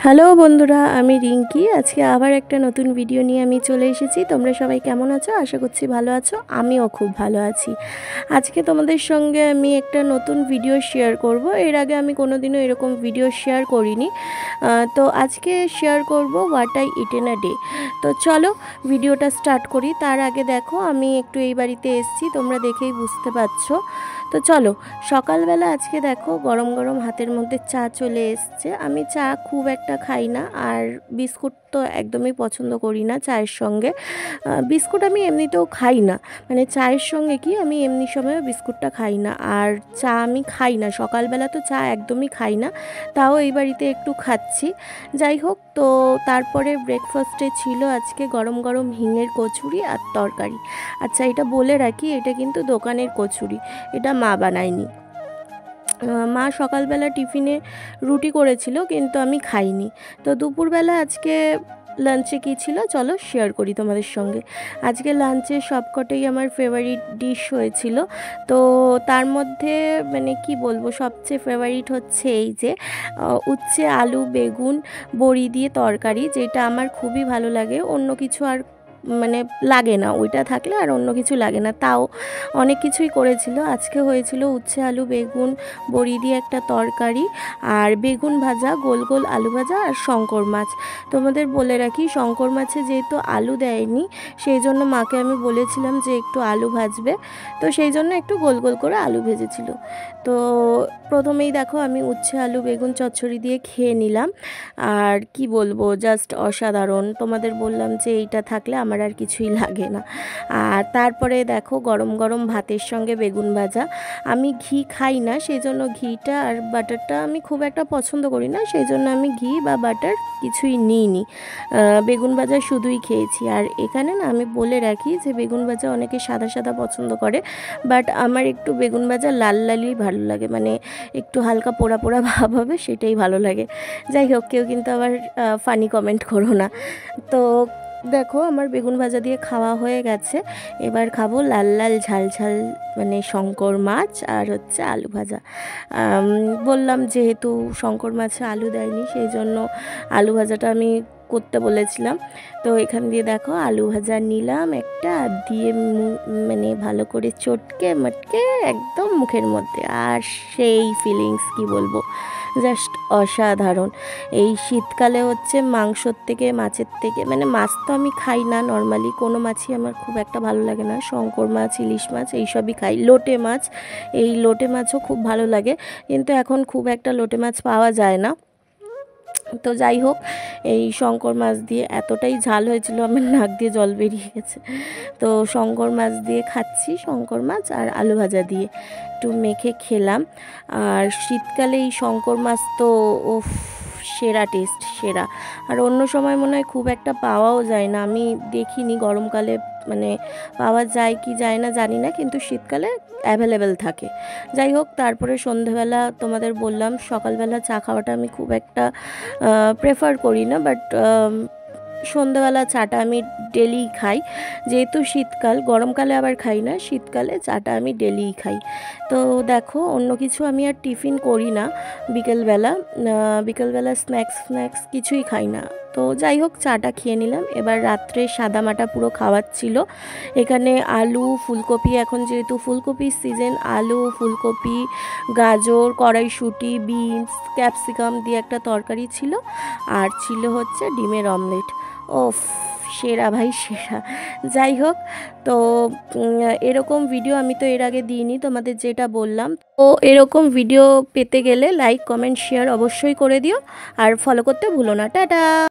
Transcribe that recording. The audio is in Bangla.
হ্যালো বন্ধুরা, আমি রিঙ্কি। আজকে আবার একটা নতুন ভিডিও নিয়ে আমি চলে এসেছি। তোমরা সবাই কেমন আছো? আশা করছি ভালো আছো। আমিও খুব ভালো আছি। আজকে তোমাদের সঙ্গে আমি একটা নতুন ভিডিও শেয়ার করব। এর আগে আমি কোনোদিনও এরকম ভিডিও শেয়ার করিনি। তো আজকে শেয়ার করব what I it in a day. তো চলো ভিডিওটা স্টার্ট করি। তার আগে দেখো আমি একটু এই বাড়িতে এসেছি, তোমরা দেখেই বুঝতে পারছো। তো চলো, সকালবেলা আজকে দেখো গরম গরম হাতের মধ্যে চা চলে এসছে। আমি চা খুব একটা খাই না, আর বিস্কুট তো একদমই পছন্দ করি না চায়ের সঙ্গে। বিস্কুট আমি এমনিতেও খাই না, মানে চায়ের সঙ্গে কি আমি এমনি সময়ও বিস্কুটটা খাই না। আর চা আমি খাই না, সকালবেলা তো চা একদমই খাই না, তাও এই বাড়িতে একটু খাচ্ছি। যাই হোক, তো তারপরে ব্রেকফাস্টে ছিল আজকে গরম গরম হিঙের কচুরি আর তরকারি। আচ্ছা, এটা বলে রাখি, এটা কিন্তু দোকানের কচুরি, এটা মা বানায়নি। মা সকালবেলা টিফিনে রুটি করেছিল, কিন্তু আমি খাইনি। তো দুপুরবেলা আজকে লাঞ্চে কী ছিল চলো শেয়ার করি তোমাদের সঙ্গে। আজকে লাঞ্চে সবকটাই আমার ফেভারিট ডিশ হয়েছিল। তো তার মধ্যে মানে কি বলবো, সবচেয়ে ফেভারিট হচ্ছে এই যে উচ্ছে আলু বেগুন বড়ি দিয়ে তরকারি, যেটা আমার খুবই ভালো লাগে। অন্য কিছু আর মানে লাগে না, ওইটা থাকলে আর অন্য কিছু লাগে না। তাও অনেক কিছুই করেছিল। আজকে হয়েছিল উচ্ছে আলু বেগুন বড়ি দিয়ে একটা তরকারি, আর বেগুন ভাজা, গোল গোল আলু ভাজা, আর শঙ্কর মাছ। তোমাদের বলে রাখি, শঙ্কর মাছে যেহেতু আলু দেয়নি, সেই জন্য মাকে আমি বলেছিলাম যে একটু আলু ভাজবে, তো সেই জন্য একটু গোল গোল করে আলু ভেজেছিল। তো প্রথমেই দেখো আমি উচ্ছে আলু বেগুন চচ্চড়ি দিয়ে খেয়ে নিলাম। আর কি বলবো, জাস্ট অসাধারণ। তোমাদের বললাম যে এইটা থাকলে আমার আর কিছুই লাগে না। আর তারপরে দেখো গরম গরম ভাতের সঙ্গে বেগুন ভাজা। আমি ঘি খাই না, সেই জন্য ঘিটা আর বাটারটা আমি খুব একটা পছন্দ করি না, সেই জন্য আমি ঘি বা বাটার কিছুই নিইনি। বেগুন ভাজা শুধুই খেয়েছি। আর এখানে না আমি বলে রাখি যে বেগুন ভাজা অনেকে সাদা সাদা পছন্দ করে, বাট আমার একটু বেগুন ভাজা লাল লালই ভালো লাগে, মানে একটু হালকা পোড়া পোড়া ভাব হবে, সেটাই ভালো লাগে। যাই হোক, কেউ কিন্তু আবার ফানি কমেন্ট করো না। তো দেখো আমার বেগুন ভাজা দিয়ে খাওয়া হয়ে গেছে। এবার খাবো লাল লাল ঝাল ঝাল, মানে শঙ্কর মাছ আর হচ্ছে আলু ভাজা। বললাম যেহেতু শঙ্কর মাছে আলু দেয়নি, সেই জন্য আলু ভাজাটা আমি করতে বলেছিলাম। তো এখান দিয়ে দেখো আলু ভাজা নিলাম একটা, আর দিয়ে মানে ভালো করে চটকে মটকে একদম মুখের মধ্যে, আর সেই ফিলিংস কি বলবো, জাস্ট অসাধারণ। এই শীতকালে হচ্ছে মাংসর থেকে মাছের থেকে, মানে মাছ তো আমি খাই না, নর্মালি কোনো মাছই আমার খুব একটা ভালো লাগে না। শঙ্কর মাছ ইলিশ মাছ এইসবই খাই। লোটে মাছ, এই লোটে মাছও খুব ভালো লাগে, কিন্তু এখন খুব একটা লোটে মাছ পাওয়া যায় না। তো যাই হোক, এই শঙ্কর মাছ দিয়ে এতটাই ঝাল হয়েছিল আমার নাক দিয়ে জল বেরিয়ে গেছে। তো শঙ্কর মাছ দিয়ে খাচ্ছি, শঙ্কর মাছ আর আলু ভাজা দিয়ে একটু মেখে খেলাম। আর শীতকালে এই শঙ্কর মাছ তো উফ, সেরা টেস্ট, সেরা। আর অন্য সময় মনে হয় খুব একটা পাওয়াও যায় না, আমি দেখিনি গরমকালে মানে পাওয়া যায় কি যায় না জানি না, কিন্তু শীতকালে অ্যাভেলেবেল থাকে। যাই হোক, তারপরে সন্ধেবেলা তোমাদের বললাম, সকালবেলা চা খাওয়াটা আমি খুব একটা প্রেফার করি না, বাট সন্ধ্যাবেলা চাটা আমি ডেলি খাই। যেহেতু শীতকাল, গরমকালে আবার খাই না, শীতকালে চাটা আমি ডেলিই খাই। তো দেখো অন্য কিছু আমি আর টিফিন করি না বিকেলবেলা স্ন্যাক্স কিছুই খাই না। তো যাই হোক, চাটা খেয়ে নিলাম। এবার রাত্রে সাদামাটা পুরো খাওয়ার ছিল। এখানে আলু ফুলকপি, এখন যেহেতু ফুলকপির সিজন, আলু ফুলকপি গাজর কড়াইশুঁটি বিনস ক্যাপসিকাম দিয়ে একটা তরকারি ছিল, আর ছিল হচ্ছে ডিমের অমলেট। ওফ, সেরা ভাই সেরা। যাই হোক, তো এরকম ভিডিও আমি তো এর আগে দিইনি তোমাদের, যেটা বললাম। তো এরকম ভিডিও পেতে গেলে লাইক কমেন্ট শেয়ার অবশ্যই করে দিও, আর ফলো করতে ভুলো না। টাটা।